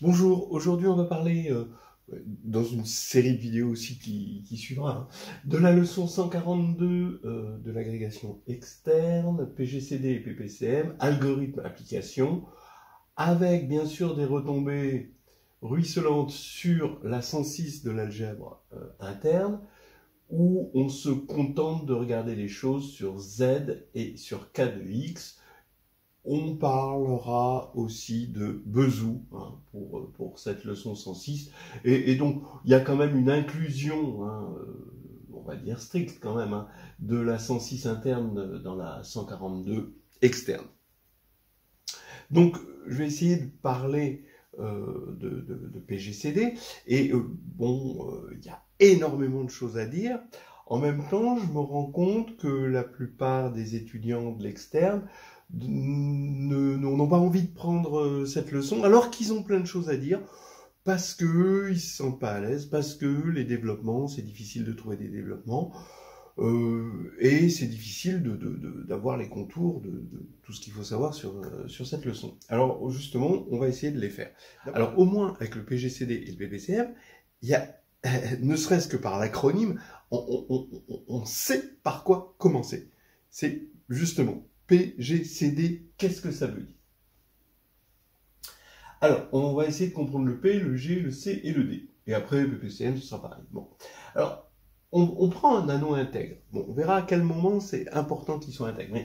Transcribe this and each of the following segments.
Bonjour, aujourd'hui on va parler, dans une série de vidéos aussi qui suivra, hein, de la leçon 142 de l'agrégation externe, PGCD et PPCM, algorithme application, avec bien sûr des retombées ruisselantes sur la 106 de l'algèbre interne, où on se contente de regarder les choses sur Z et sur K de X. On parlera aussi de Bezout, hein, pour cette leçon 106. Et donc, il y a quand même une inclusion, hein, on va dire stricte quand même, hein, de la 106 interne dans la 142 externe. Donc, je vais essayer de parler de PGCD. Et il y a énormément de choses à dire. En même temps, je me rends compte que la plupart des étudiants de l'externe n'ont pas envie de prendre cette leçon, alors qu'ils ont plein de choses à dire, parce qu'ils ne se sentent pas à l'aise, parce que les développements, c'est difficile de trouver des développements, et c'est difficile d'avoir les contours de tout ce qu'il faut savoir sur cette leçon. Alors justement, on va essayer de les faire. Alors au moins, avec le PGCD et le PPCM, il y a, ne serait-ce que par l'acronyme, on sait par quoi commencer. C'est justement PGCD, qu'est-ce que ça veut dire? Alors, on va essayer de comprendre le P, le G, le C et le D. Et après, PPCM, ce sera pareil. Bon. Alors, on prend un anneau intègre. Bon, on verra à quel moment c'est important qu'il soit intègre.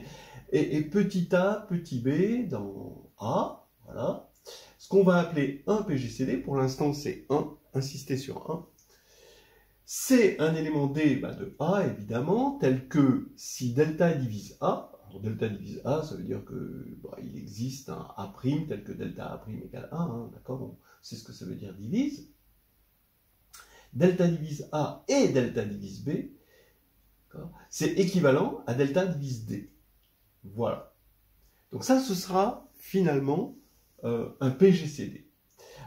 Et petit a, petit b dans A, voilà. Ce qu'on va appeler un PGCD, pour l'instant c'est 1, insister sur 1. C'est un élément D de A, évidemment, tel que si delta divise A, alors delta divise A, ça veut dire que il existe un A' tel que delta A' égale 1, hein, d'accord, on sait ce que ça veut dire divise. Delta divise A et delta divise B, c'est équivalent à delta divise D. Voilà. Donc ça, ce sera finalement un PGCD.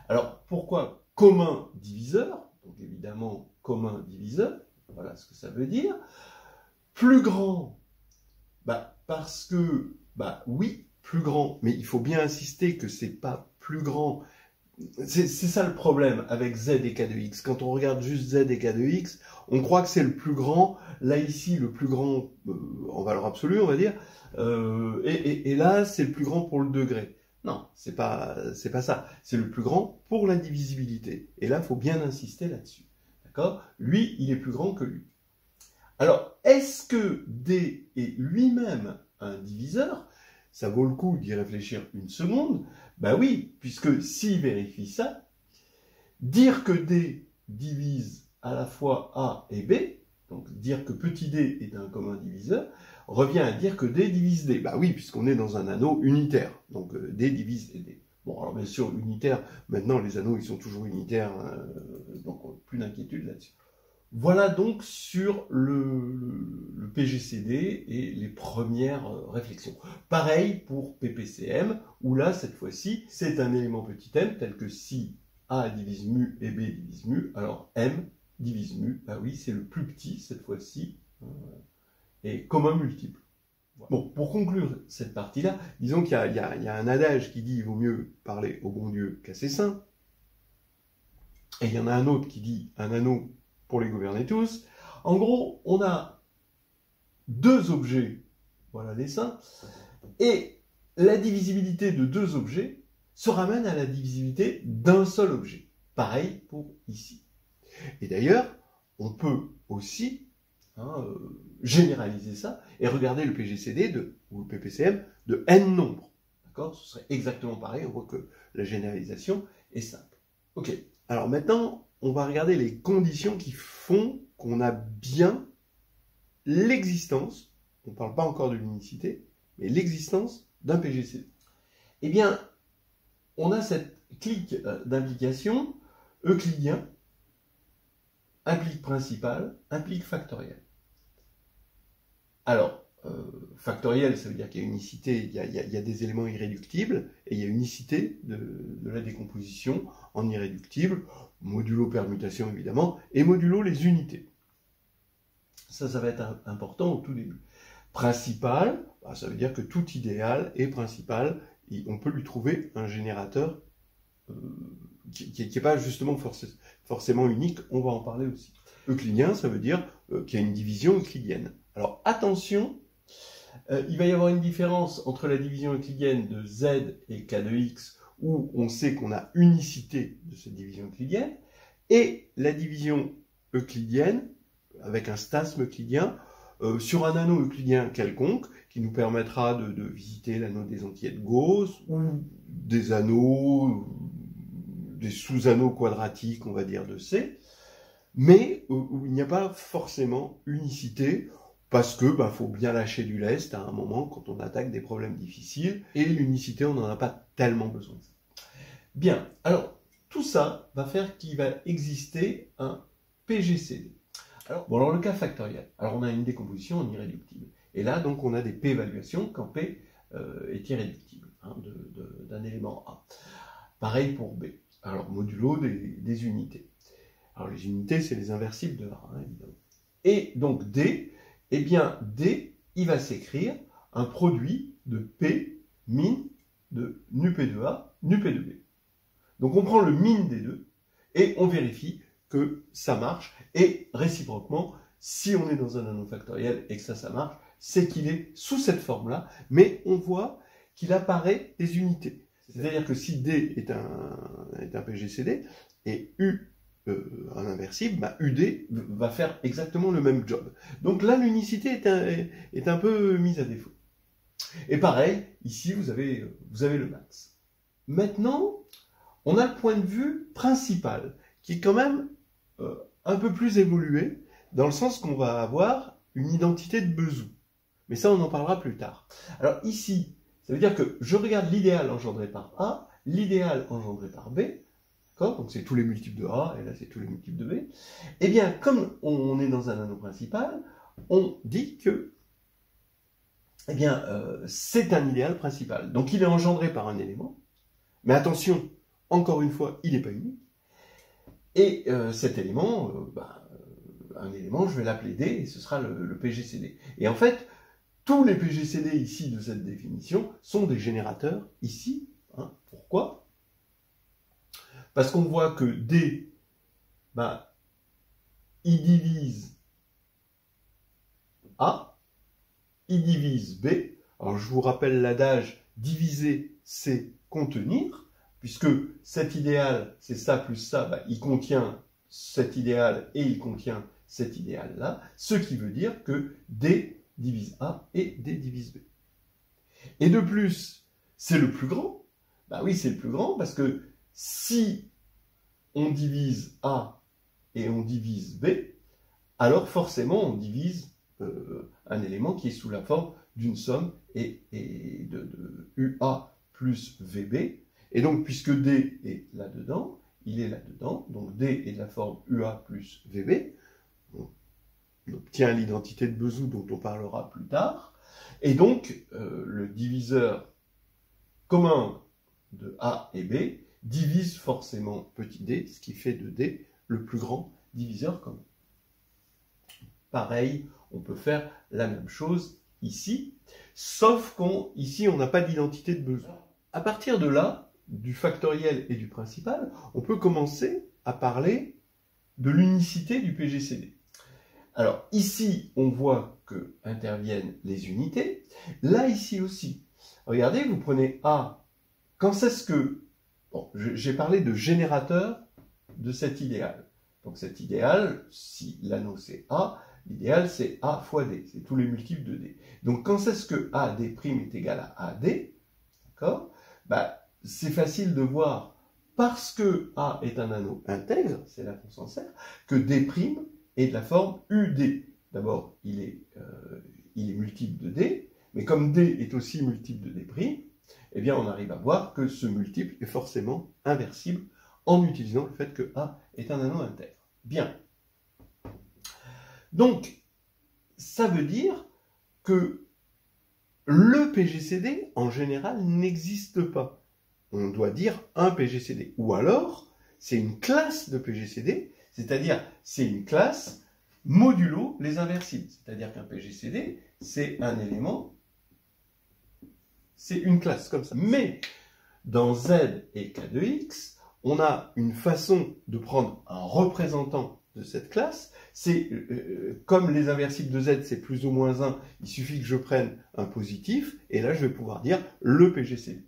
Alors, pourquoi commun diviseur? Donc évidemment, commun diviseur, voilà ce que ça veut dire. Plus grand, parce que, oui, plus grand, mais il faut bien insister que c'est pas plus grand. C'est ça le problème avec Z et K de X. Quand on regarde juste Z et K de X, on croit que c'est le plus grand. Là, ici, le plus grand en valeur absolue, on va dire. Et là, c'est le plus grand pour le degré. Non, c'est pas ça. C'est le plus grand pour la divisibilité. Et là, il faut bien insister là-dessus. D'accord? Lui, il est plus grand que lui. Alors, est-ce que D est lui-même un diviseur? Ça vaut le coup d'y réfléchir une seconde. Ben oui, puisque s'il vérifie ça, dire que D divise à la fois A et B, donc dire que petit d est un commun diviseur, revient à dire que D divise D. Ben oui, puisqu'on est dans un anneau unitaire, donc D divise D. Bon, alors bien sûr, unitaire, maintenant les anneaux ils sont toujours unitaires, hein, donc plus d'inquiétude là-dessus. Voilà donc sur le PGCD et les premières réflexions. Pareil pour PPCM, où là, cette fois-ci, c'est un élément petit m, tel que si A divise mu et B divise mu, alors M divise mu, oui, c'est le plus petit cette fois-ci, et commun multiple. Bon, pour conclure cette partie-là, disons qu'il y a un adage qui dit il vaut mieux parler au bon Dieu qu'à ses saints, et il y en a un autre qui dit un anneau pour les gouverner tous. En gros, on a deux objets, voilà les saints, et la divisibilité de deux objets se ramène à la divisibilité d'un seul objet. Pareil pour ici. Et d'ailleurs, on peut aussi généraliser ça et regarder le PGCD ou le PPCM de n nombres. D'accord? Ce serait exactement pareil, on voit que la généralisation est simple. Ok, alors maintenant, on va regarder les conditions qui font qu'on a bien l'existence, on ne parle pas encore de l'unicité, mais l'existence d'un PGCD. Eh bien, on a cette clique d'implication euclidien, implique principal, implique factoriel. Alors, factoriel, ça veut dire qu'il y a unicité, il y a des éléments irréductibles, et il y a unicité de la décomposition en irréductible, modulo permutation évidemment, et modulo les unités. Ça va être important au tout début. Principal, ça veut dire que tout idéal est principal, et on peut lui trouver un générateur qui n'est pas justement forcément unique, on va en parler aussi. Euclidien, ça veut dire qu'il y a une division euclidienne. Alors attention, il va y avoir une différence entre la division euclidienne de Z et K de X, où on sait qu'on a unicité de cette division euclidienne, et la division euclidienne, avec un stasme euclidien, sur un anneau euclidien quelconque, qui nous permettra de visiter l'anneau des entiers de Gauss, ou des anneaux, des sous-anneaux quadratiques, on va dire, de C, mais où il n'y a pas forcément unicité, parce que faut bien lâcher du lest à un moment quand on attaque des problèmes difficiles, et l'unicité, on n'en a pas tellement besoin. Bien, alors, tout ça va faire qu'il va exister un PGCD. Alors le cas factoriel. Alors, on a une décomposition en irréductible. Et là, donc, on a des p-évaluations quand p est irréductible, d'un élément A. Pareil pour B. Alors, modulo des unités. Alors, les unités, c'est les inversibles de A, évidemment. Et donc, D, eh bien, D, il va s'écrire un produit de P min de nu P de A, nu P de B. Donc, on prend le min des deux et on vérifie que ça marche. Et réciproquement, si on est dans un anneau factoriel et que ça marche, c'est qu'il est sous cette forme-là, mais on voit qu'il apparaît des unités. C'est-à-dire que si D est un PGCD et U un inversible, UD va faire exactement le même job. Donc là, l'unicité est un peu mise à défaut. Et pareil, ici, vous avez le max. Maintenant, on a le point de vue principal, qui est quand même un peu plus évolué, dans le sens qu'on va avoir une identité de Bezout. Mais ça, on en parlera plus tard. Alors ici, ça veut dire que je regarde l'idéal engendré par A, l'idéal engendré par B, donc c'est tous les multiples de A, et là c'est tous les multiples de B. Eh bien, comme on est dans un anneau principal, on dit que c'est un idéal principal. Donc il est engendré par un élément, mais attention, encore une fois, il n'est pas unique. Et cet élément, un élément, je vais l'appeler D, et ce sera le PGCD. Et en fait, tous les PGCD ici de cette définition sont des générateurs ici. Pourquoi ? Parce qu'on voit que D, il divise A, il divise B. Alors je vous rappelle l'adage, diviser, c'est contenir, puisque cet idéal, c'est ça plus ça, il contient cet idéal et il contient cet idéal-là, ce qui veut dire que D divise A et D divise B. Et de plus, c'est le plus grand. Oui, c'est le plus grand, parce que si on divise A et on divise B, alors forcément on divise un élément qui est sous la forme d'une somme et de UA plus VB. Et donc, puisque D est là-dedans, il est là-dedans, donc D est de la forme UA plus VB. On obtient l'identité de Bezout dont on parlera plus tard. Et donc, le diviseur commun de A et B divise forcément petit d, ce qui fait de D le plus grand diviseur commun. Pareil, on peut faire la même chose ici, sauf qu'ici on n'a pas d'identité de Bezout. À partir de là, du factoriel et du principal, on peut commencer à parler de l'unicité du PGCD. Alors ici, on voit que interviennent les unités. Là, ici aussi. Regardez, vous prenez A. Quand c'est que... Bon, j'ai parlé de générateur de cet idéal. Donc cet idéal, si l'anneau c'est A, l'idéal c'est A fois D. C'est tous les multiples de D. Donc quand c'est que AD' est égal à AD, d'accord, c'est facile de voir, parce que A est un anneau intègre, c'est là qu'on s'en sert, que D' est de la forme UD. D'abord, il est multiple de D, mais comme D est aussi multiple de D', eh bien on arrive à voir que ce multiple est forcément inversible en utilisant le fait que A est un anneau intègre. Bien. Donc, ça veut dire que le PGCD, en général, n'existe pas. On doit dire un PGCD. Ou alors, c'est une classe de PGCD, c'est-à-dire c'est une classe modulo les inversibles. C'est-à-dire qu'un PGCD, c'est un élément, c'est une classe comme ça. Mais dans Z et K de X, on a une façon de prendre un représentant de cette classe. C'est comme les inversibles de Z, c'est plus ou moins 1, il suffit que je prenne un positif, et là je vais pouvoir dire le PGCD.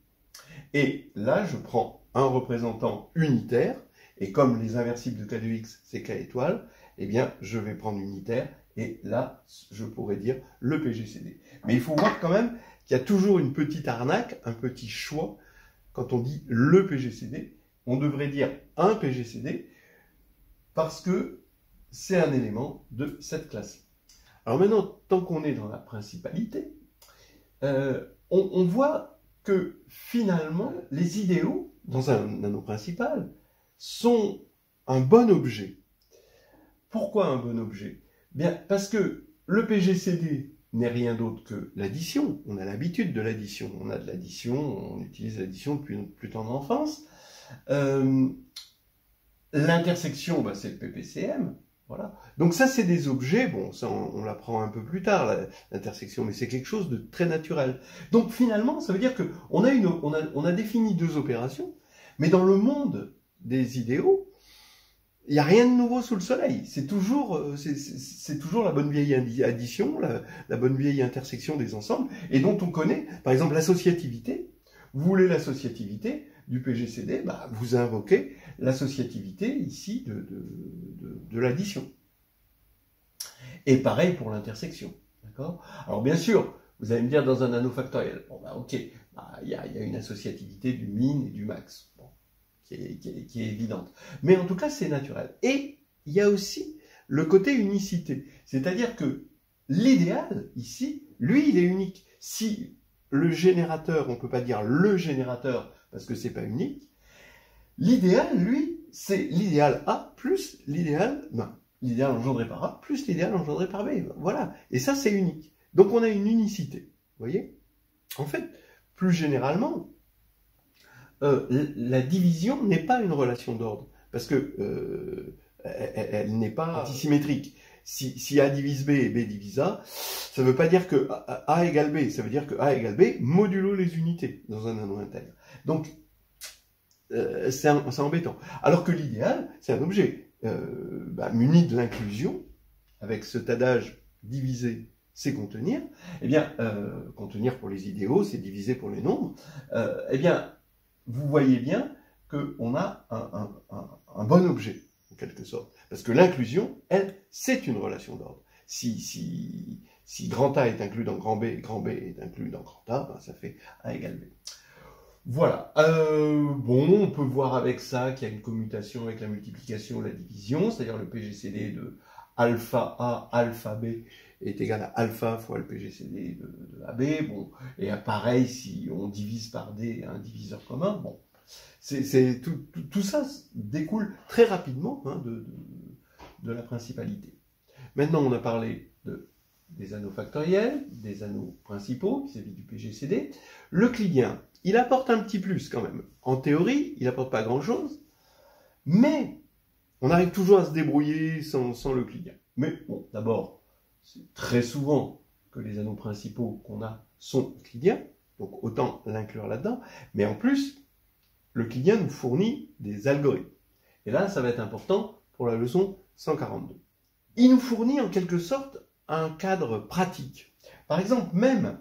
Et là, je prends un représentant unitaire, et comme les inversibles de K de X, c'est K étoile, eh bien, je vais prendre unitaire, et là, je pourrais dire le PGCD. Mais il faut voir quand même qu'il y a toujours une petite arnaque, un petit choix. Quand on dit le PGCD, on devrait dire un PGCD, parce que c'est un élément de cette classe. Alors maintenant, tant qu'on est dans la principalité, on voit que finalement, les idéaux, dans un anneau principal, sont un bon objet. Pourquoi un bon objet? Bien, parce que le PGCD n'est rien d'autre que l'addition. On a l'habitude de l'addition. On a de l'addition, on utilise l'addition depuis notre plus tendre enfance. L'intersection, bah, c'est le PPCM. Voilà. Donc ça, c'est des objets, bon, ça on l'apprend un peu plus tard, l'intersection, mais c'est quelque chose de très naturel. Donc finalement, ça veut dire que on a défini deux opérations, mais dans le monde des idéaux, il n'y a rien de nouveau sous le soleil. C'est toujours la bonne vieille addition, la bonne vieille intersection des ensembles, et dont on connaît, par exemple, l'associativité. Vous voulez l'associativité du PGCD, bah, vous invoquez l'associativité ici de l'addition. Et pareil pour l'intersection. D'accord? Alors bien sûr, vous allez me dire dans un anneau factoriel, bon bah ok, il y a une associativité du min et du max, bon, qui est évidente. Mais en tout cas, c'est naturel. Et il y a aussi le côté unicité. C'est-à-dire que l'idéal, ici, lui, il est unique. Si le générateur, on ne peut pas dire le générateur parce que c'est pas unique, l'idéal, lui, c'est l'idéal A plus l'idéal, l'idéal engendré par A plus l'idéal engendré par B. Voilà. Et ça, c'est unique. Donc, on a une unicité. Vous voyez? En fait, plus généralement, la division n'est pas une relation d'ordre. Parce que elle n'est pas antisymétrique. Si A divise B et B divise A, ça ne veut pas dire que A égale B. Ça veut dire que A égale B modulo les unités dans un anneau intègre. Donc, c'est embêtant. Alors que l'idéal, c'est un objet muni de l'inclusion, avec cet adage diviser, c'est contenir. Eh bien, contenir pour les idéaux, c'est diviser pour les nombres. Eh bien, vous voyez bien qu'on a un bon objet, en quelque sorte. Parce que l'inclusion, elle, c'est une relation d'ordre. Si grand A est inclus dans grand B et grand B est inclus dans grand A, ben, ça fait A égale B. Voilà. Bon, on peut voir avec ça qu'il y a une commutation avec la multiplication et la division, c'est-à-dire le PGCD de alpha A, alpha B est égal à alpha fois le PGCD de AB. Bon, et pareil, si on divise par D un diviseur commun, bon, tout ça découle très rapidement hein, de la principalité. Maintenant, on a parlé des anneaux factoriels, des anneaux principaux vis-à-vis du PGCD. L'euclidien, il apporte un petit plus quand même. En théorie, il n'apporte pas grand-chose, mais on arrive toujours à se débrouiller sans l'euclidien. Mais bon, d'abord, c'est très souvent que les anneaux principaux qu'on a sont euclidiens, donc autant l'inclure là-dedans, mais en plus, l'euclidien nous fournit des algorithmes. Et là, ça va être important pour la leçon 142. Il nous fournit en quelque sorte un cadre pratique. Par exemple, même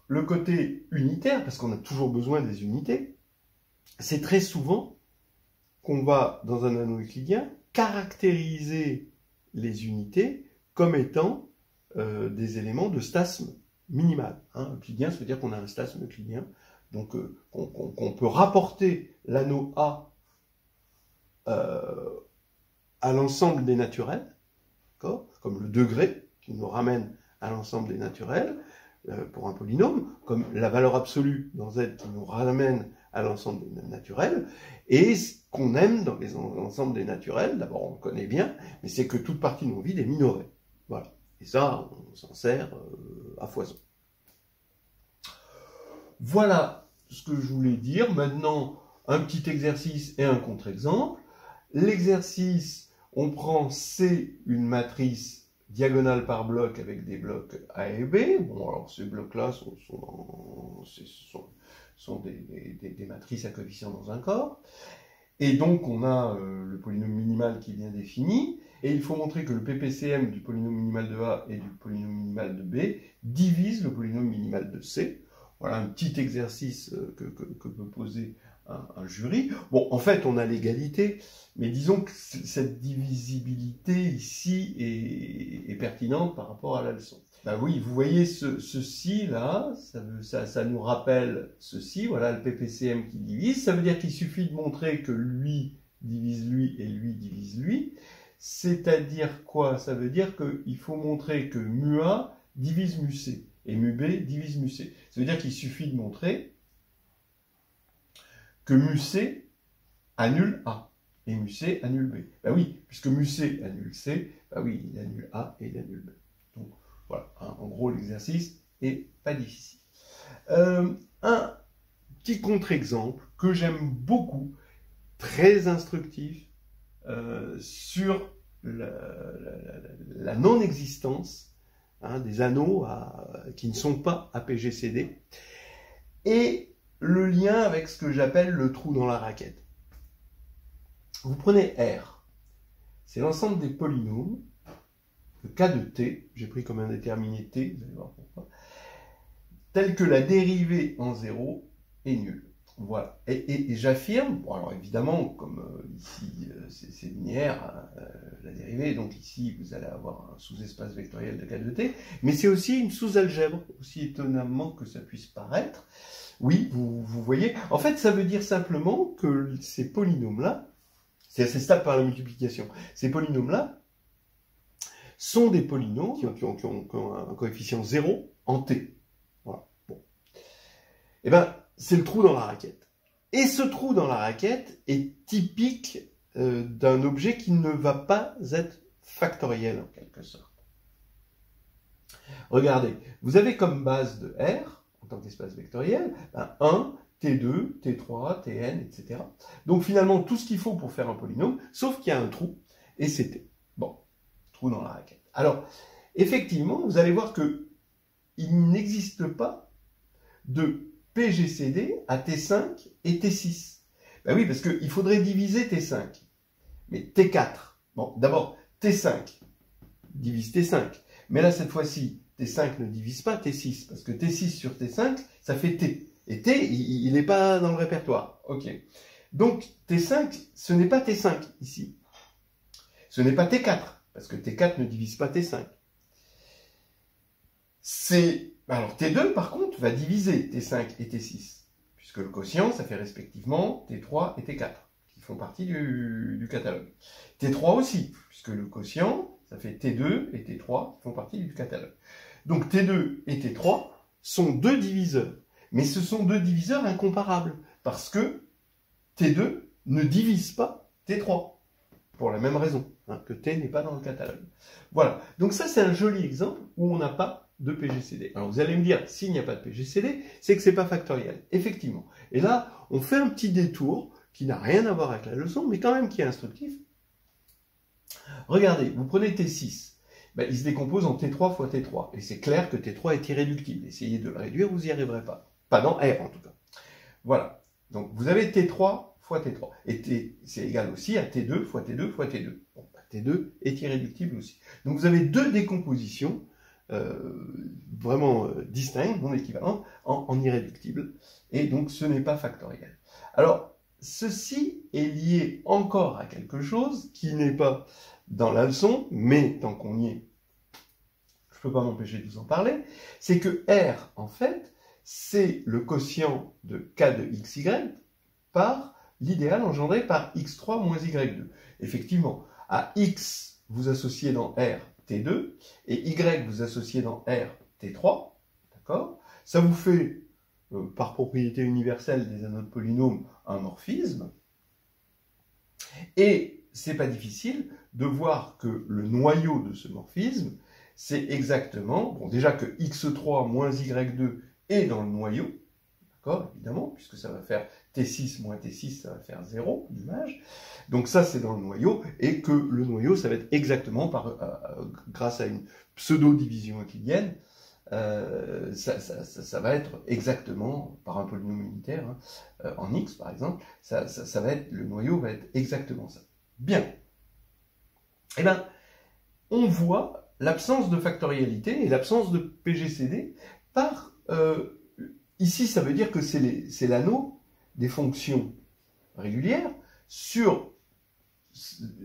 le côté unitaire, parce qu'on a toujours besoin des unités, c'est très souvent qu'on va, dans un anneau euclidien, caractériser les unités comme étant des éléments de stasme minimal. Hein, euclidien, ça veut dire qu'on a un stasme euclidien, donc qu'on peut rapporter l'anneau A à l'ensemble des naturels, comme le degré qui nous ramène à l'ensemble des naturels pour un polynôme, comme la valeur absolue dans Z qui nous ramène à l'ensemble des naturels, et ce qu'on aime dans l'ensemble des naturels, d'abord on le connaît bien, mais c'est que toute partie non vide est minorée. Voilà. Et ça, on s'en sert à foison. Voilà ce que je voulais dire. Maintenant, un petit exercice et un contre-exemple. L'exercice, on prend C, une matrice diagonale par bloc avec des blocs A et B. Bon, alors ces blocs-là sont des matrices à coefficients dans un corps. Et donc, on a le polynôme minimal qui est bien défini, et il faut montrer que le PPCM du polynôme minimal de A et du polynôme minimal de B divise le polynôme minimal de C. Voilà un petit exercice que peut poser un jury. Bon, en fait, on a l'égalité, mais disons que cette divisibilité ici est pertinente par rapport à la leçon. Ben oui, vous voyez ceci là, ça nous rappelle ceci, voilà le PPCM qui divise. Ça veut dire qu'il suffit de montrer que lui divise lui et lui divise lui. C'est-à-dire quoi? Ça veut dire qu'il faut montrer que mu A divise mu C et mu B divise mu C. Ça veut dire qu'il suffit de montrer que mu C annule A et mu C annule B. Ben oui, puisque mu C annule C, ben oui, il annule A et il annule B. Donc voilà, hein, en gros l'exercice est pas difficile. Un petit contre-exemple que j'aime beaucoup, très instructif, sur la non-existence des anneaux qui ne sont pas APGCD, et le lien avec ce que j'appelle le trou dans la raquette. Vous prenez R, c'est l'ensemble des polynômes, le cas de T, j'ai pris comme indéterminé T, vous allez voir pourquoi, tel que la dérivée en 0 est nulle. Voilà. Et j'affirme, bon alors évidemment, comme ici c'est linéaire, la dérivée, donc ici vous allez avoir un sous-espace vectoriel de K de T, mais c'est aussi une sous-algèbre, aussi étonnamment que ça puisse paraître. Oui, vous voyez, en fait ça veut dire simplement que ces polynômes-là, c'est assez stable par la multiplication, ces polynômes-là sont des polynômes qui ont un coefficient 0 en T. Voilà. Bon. Eh bien, c'est le trou dans la raquette. Et ce trou dans la raquette est typique d'un objet qui ne va pas être factoriel en quelque sorte. Regardez, vous avez comme base de R, en tant qu'espace vectoriel, 1, T2, T3, Tn, etc. Donc finalement, tout ce qu'il faut pour faire un polynôme, sauf qu'il y a un trou, et c'est T. Bon, trou dans la raquette. Alors, effectivement, vous allez voir que il n'existe pas de PGCD à T5 et T6. Ben oui, parce qu'il faudrait diviser T5. Mais T4, bon, d'abord, T5 divise T5. Mais là, cette fois-ci, T5 ne divise pas T6, parce que T6 sur T5, ça fait T. Et T, il n'est pas dans le répertoire. Ok. Donc, T5, ce n'est pas T5 ici. Ce n'est pas T4, parce que T4 ne divise pas T5. Alors, T2, par contre, va diviser T5 et T6, puisque le quotient, ça fait respectivement T3 et T4, qui font partie du catalogue. T3 aussi, puisque le quotient, ça fait T2 et T3, qui font partie du catalogue. Donc, T2 et T3 sont deux diviseurs, mais ce sont deux diviseurs incomparables, parce que T2 ne divise pas T3, pour la même raison, que T n'est pas dans le catalogue. Voilà, donc ça c'est un joli exemple où on n'a pas de PGCD. Alors vous allez me dire, s'il n'y a pas de PGCD, c'est que c'est pas factoriel. Effectivement. Et là, on fait un petit détour qui n'a rien à voir avec la leçon, mais quand même qui est instructif. Regardez, vous prenez T6. Ben, il se décompose en T3 fois T3. Et c'est clair que T3 est irréductible. Essayez de le réduire, vous n'y arriverez pas. Pas dans R en tout cas. Voilà. Donc vous avez T3 fois T3. Et T, c'est égal aussi à T2 fois T2 fois T2. Bon, ben, T2 est irréductible aussi. Donc vous avez deux décompositions vraiment distinctes, non équivalentes, en irréductible. Et donc ce n'est pas factoriel. Alors, ceci est lié encore à quelque chose qui n'est pas dans la leçon, mais tant qu'on y est, je ne peux pas m'empêcher de vous en parler, c'est que R, en fait, c'est le quotient de K de xy par l'idéal engendré par x3 moins y2. Effectivement, à x, vous associez dans R T2, et y, vous associez dans R T3, d'accord? Ça vous fait, par propriété universelle des anneaux de polynômes, un morphisme, et c'est pas difficile de voir que le noyau de ce morphisme, c'est exactement, bon déjà que x3 moins y2 est dans le noyau, d'accord, évidemment, puisque ça va faire T6 moins T6, ça va faire 0 d'image. Donc ça, c'est dans le noyau, et que le noyau, ça va être exactement, grâce à une pseudo-division euclidienne, ça va être exactement, par un polynôme unitaire, en x par exemple, ça va être, le noyau va être exactement ça. Bien. Eh bien, on voit l'absence de factorialité et l'absence de PGCD par, ici ça veut dire que c'est l'anneau des fonctions régulières sur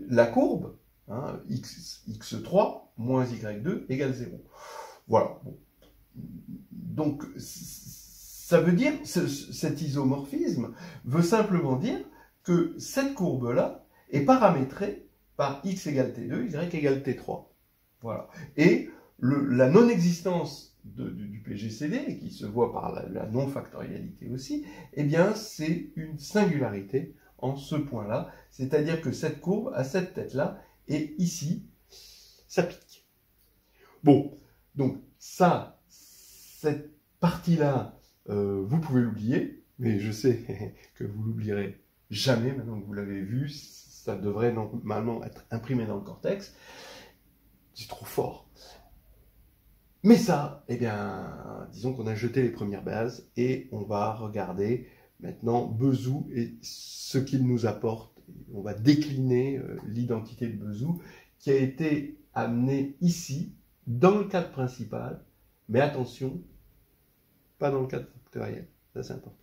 la courbe, hein, x3 moins y2 égale 0. Voilà. Bon. Donc, ça veut dire, cet isomorphisme veut simplement dire que cette courbe-là est paramétrée par x égale t2, y égale t3. Voilà. Et la non-existence du PGCD, qui se voit par la non-factorialité aussi, eh bien, c'est une singularité en ce point-là. C'est-à-dire que cette courbe a cette tête-là, et ici, ça pique. Bon, donc ça, cette partie-là, vous pouvez l'oublier, mais je sais que vous l'oublierez jamais, maintenant que vous l'avez vu, ça devrait normalement être imprimé dans le cortex. C'est trop fort. Mais ça, eh bien, disons qu'on a jeté les premières bases, et on va regarder maintenant Bezout et ce qu'il nous apporte. On va décliner l'identité de Bezout, qui a été amenée ici, dans le cadre principal, mais attention, pas dans le cadre factoriel, ça c'est important.